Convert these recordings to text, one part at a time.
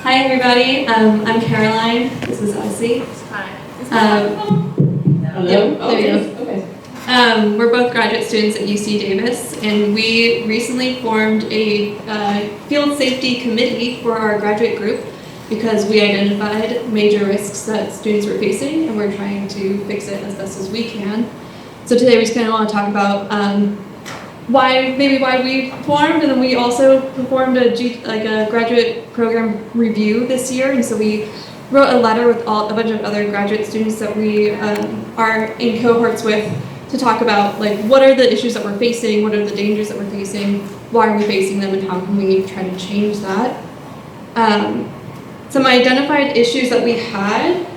Hi everybody, I'm Caroline. This is Elsie. Hi. Hello. There you go. Okay. We're both graduate students at UC Davis, and we recently formed a field safety committee for our graduate group because we identified major risks that students were facing, and we're trying to fix it as best as we can. So today we just kind of want to talk about why we formed, and then we also performed a graduate program review this year, and so we wrote a letter with a bunch of other graduate students that we are in cohorts with to talk about like what are the issues that we're facing, what are the dangers that we're facing, why are we facing them, and how can we try to change that. Some identified issues that we had.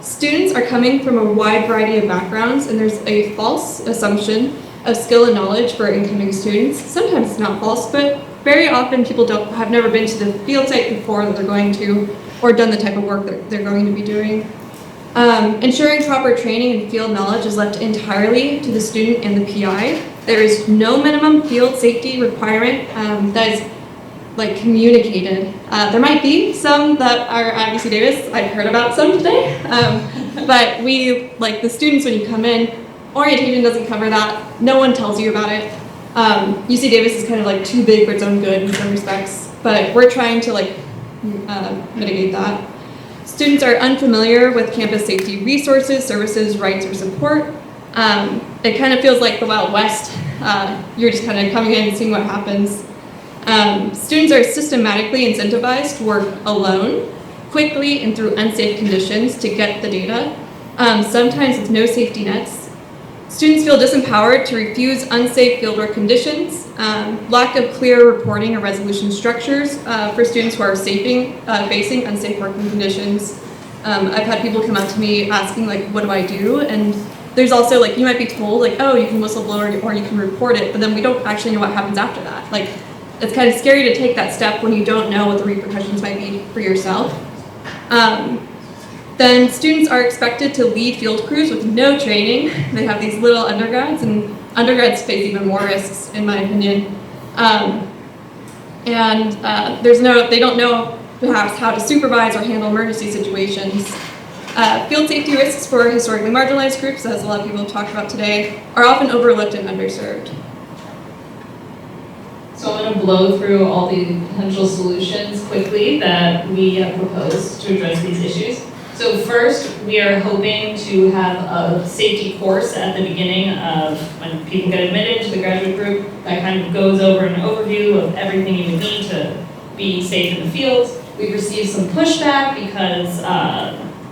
Students are coming from a wide variety of backgrounds, and there's a false assumption of skill and knowledge for incoming students. Sometimes it's not false, but very often people have never been to the field site before that they're going to, or done the type of work that they're going to be doing. Ensuring proper training and field knowledge is left entirely to the student and the PI. There is no minimum field safety requirement that is communicated. There might be some that are at UC Davis. I've heard about some today, but the students, when you come in, orientation doesn't cover that. No one tells you about it. UC Davis is kind of too big for its own good in some respects, but we're trying to mitigate that. Students are unfamiliar with campus safety resources, services, rights, or support. It kind of feels like the Wild West. You're just kind of coming in and seeing what happens. Students are systematically incentivized to work alone, quickly, and through unsafe conditions to get the data, sometimes with no safety nets. Students feel disempowered to refuse unsafe fieldwork conditions, lack of clear reporting or resolution structures for students who are facing unsafe working conditions. I've had people come up to me asking, what do I do? And there's also, you might be told, oh, you can whistleblow or you can report it, but then we don't actually know what happens after that. It's kind of scary to take that step when you don't know what the repercussions might be for yourself. Then students are expected to lead field crews with no training. They have these little undergrads, and undergrads face even more risks, in my opinion. They don't know perhaps how to supervise or handle emergency situations. Field safety risks for historically marginalized groups, as a lot of people have talked about today, are often overlooked and underserved. So I'm going to blow through all the potential solutions quickly that we have proposed to address these issues. So first, we are hoping to have a safety course at the beginning of when people get admitted to the graduate group that kind of goes over an overview of everything you would need to be safe in the field. We've received some pushback because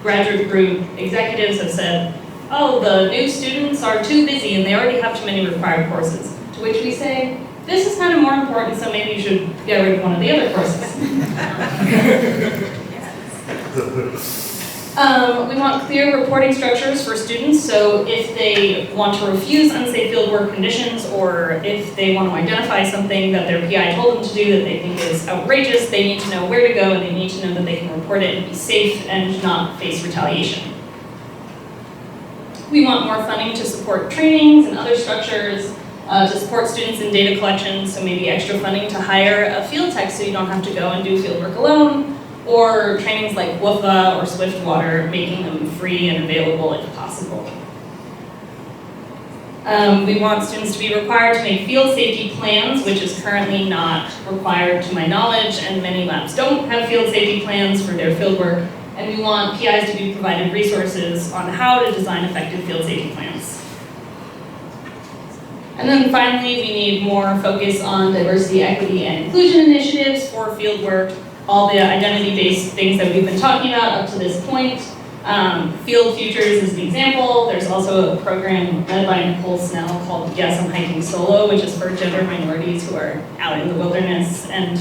graduate group executives have said, oh, the new students are too busy and they already have too many required courses. To which we say, this is kind of more important, so maybe you should get rid of one of the other courses. We want clear reporting structures for students, so if they want to refuse unsafe fieldwork conditions, or if they want to identify something that their PI told them to do that they think is outrageous, they need to know where to go and they need to know that they can report it and be safe and not face retaliation. We want more funding to support trainings and other structures, to support students in data collection, so maybe extra funding to hire a field tech so you don't have to go and do fieldwork alone, or trainings like WUFA or Swiftwater, making them free and available if possible. We want students to be required to make field safety plans, which is currently not required to my knowledge, and many labs don't have field safety plans for their fieldwork. And we want PIs to be provided resources on how to design effective field safety plans. And then finally, we need more focus on diversity, equity, and inclusion initiatives for fieldwork. All the identity-based things that we've been talking about up to this point. Field Futures is the example. There's also a program led by Nicole Snell called Yes, I'm Hiking Solo, which is for gender minorities who are out in the wilderness and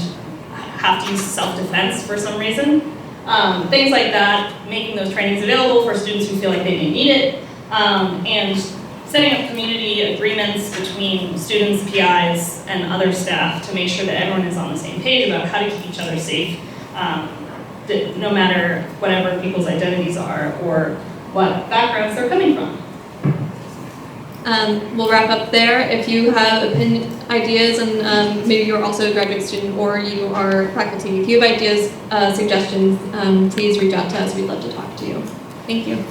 have to use self-defense for some reason. Things like that, making those trainings available for students who feel like they may need it, and setting up community agreements between students, PIs, and other staff to make sure that everyone is on the same page about how to keep each other safe, no matter whatever people's identities are or what backgrounds they're coming from. We'll wrap up there. If you have ideas, and maybe you're also a graduate student or you are faculty, if you have ideas, suggestions, please reach out to us. We'd love to talk to you. Thank you.